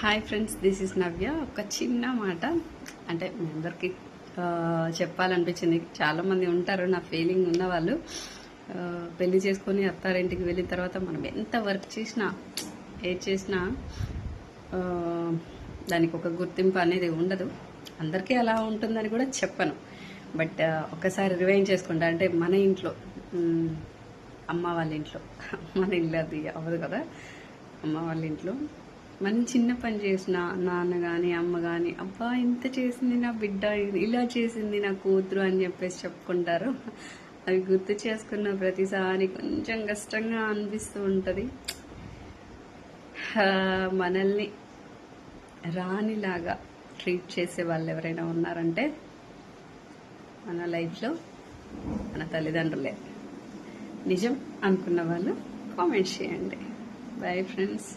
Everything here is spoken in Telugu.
హాయ్ ఫ్రెండ్స్, దిస్ ఇస్ నవ్య. ఒక చిన్న మాట అంటే మీ అందరికీ చెప్పాలనిపించింది. చాలామంది ఉంటారు నా ఫీలింగ్ ఉన్నవాళ్ళు. పెళ్లి చేసుకొని అత్తారింటికి వెళ్ళిన తర్వాత మనం ఎంత వర్క్ చేసినా ఏది చేసినా దానికి ఒక గుర్తింపు అనేది ఉండదు. అందరికీ అలా ఉంటుందని కూడా చెప్పను. బట్ ఒకసారి రివైండ్ చేసుకుంటా అంటే మన ఇంట్లో, అమ్మ వాళ్ళ ఇంట్లో, మన ఇల్లు అది అవ్వదు కదా, అమ్మ వాళ్ళ ఇంట్లో మనం చిన్న పని చేసిన నాన్న కానీ అమ్మ కానీ అబ్బా ఇంత చేసింది నా బిడ్డ, ఇలా చేసింది నా కూతురు అని చెప్పేసి చెప్పుకుంటారు. అవి గుర్తు చేసుకున్న ప్రతిసారి కొంచెం కష్టంగా అనిపిస్తూ ఉంటుంది. మనల్ని రాణిలాగా ట్రీట్ చేసే వాళ్ళు ఎవరైనా ఉన్నారంటే మన లైఫ్లో మన తల్లిదండ్రులే. నిజం అనుకున్న వాళ్ళు కామెంట్ చేయండి. Bye friends.